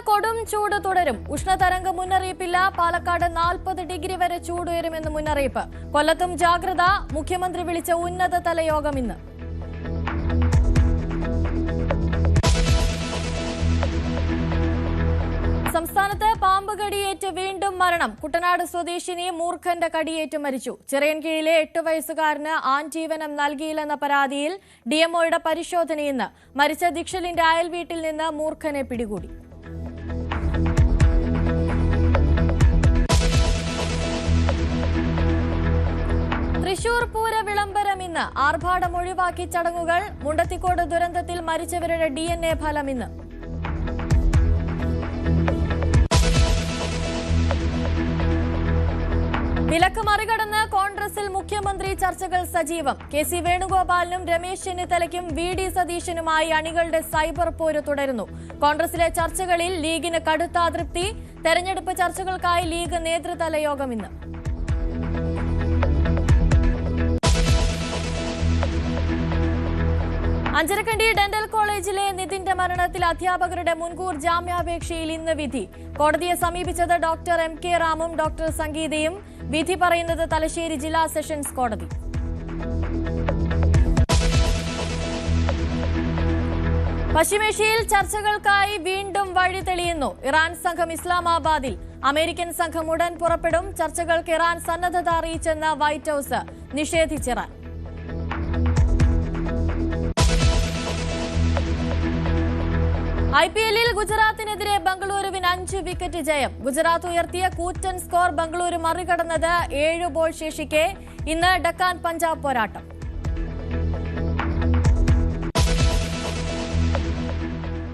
കൊടും ചൂട് തുടരും. ഉഷ്ണതരംഗ മുന്നറിയിപ്പില്ല. പാലക്കാട് 40 ഡിഗ്രി വരെ ചൂടുയരുമെന്ന് മുന്നറിയിപ്പ്. കൊല്ലത്തും ജാഗ്രത. മുഖ്യമന്ത്രി വിളിച്ച ഉന്നതതല യോഗം ഇന്ന്. സംസ്ഥാനത്ത് പാമ്പ് കടിയേറ്റ് വീണ്ടും മരണം. കുട്ടനാട് സ്വദേശിനി മൂർഖന്റെ കടിയേറ്റ് മരിച്ചു. ചിറയൻകീഴിലെ 8 വയസ്സുകാരന് ആൻജീവനം നൽകിയില്ലെന്ന പരാതിയിൽ ഡിഎംഒയുടെ പരിശോധന ഇന്ന്. മരിച്ച ദിക്ഷലിന്റെ അയൽവീട്ടിൽ നിന്ന് മൂർഖനെ പിടികൂടി. തൃശൂർ പൂര വിളംബരം ഇന്ന്. ആർഭാടം ഒഴിവാക്കി ചടങ്ങുകൾ. മുണ്ടത്തിക്കോട് ദുരന്തത്തിൽ മരിച്ചവരുടെ DNA ഫലം ഇന്ന്. വിലക്ക് മറികടന്ന് കോൺഗ്രസിൽ മുഖ്യമന്ത്രി ചർച്ചകൾ സജീവം. കെ സി വേണുഗോപാലിനും രമേശ് ചെന്നിത്തലയ്ക്കും VD സതീശനുമായി അണികളുടെ സൈബർ പോര് തുടരുന്നു. കോൺഗ്രസിലെ ചർച്ചകളിൽ ലീഗിന് കടുത്ത അതൃപ്തി. തെരഞ്ഞെടുപ്പ് ചർച്ചകൾക്കായി ലീഗ് നേതൃതല യോഗം ഇന്ന്. അഞ്ചരക്കണ്ടി ഡെന്റൽ കോളേജിലെ നിതിന്റെ മരണത്തിൽ അധ്യാപകരുടെ മുൻകൂർ ജാമ്യാപേക്ഷയിൽ ഇന്ന് വിധി. കോടതിയെ സമീപിച്ചത് ഡോക്ടർ MK റാമും ഡോക്ടർ സംഗീതയും. വിധി പറയുന്നത് തലശ്ശേരി ജില്ലാ സെഷൻസ് കോടതി. പശ്ചിമേഷ്യയിൽ ചർച്ചകൾക്കായി വീണ്ടും വഴി തെളിയുന്നു. ഇറാൻ സംഘം ഇസ്ലാമാബാദിൽ. അമേരിക്കൻ സംഘം ഉടൻ പുറപ്പെടും. ചർച്ചകൾക്ക് ഇറാൻ സന്നദ്ധത അറിയിച്ചെന്ന് വൈറ്റ് ഹൌസ്. നിഷേധിച്ചിറാൻ. IPL-ൽ ഗുജറാത്തിനെതിരെ ബംഗളൂരുവിന് 5 വിക്കറ്റ് ജയം. ഗുജറാത്ത് ഉയർത്തിയ കൂറ്റൻ സ്കോർ ബംഗളൂരു മറികടന്നത് 7 ബോൾ ശേഷിക്കെ. ഇന്ന് ഡക്കാൻ പഞ്ചാബ് പോരാട്ടം.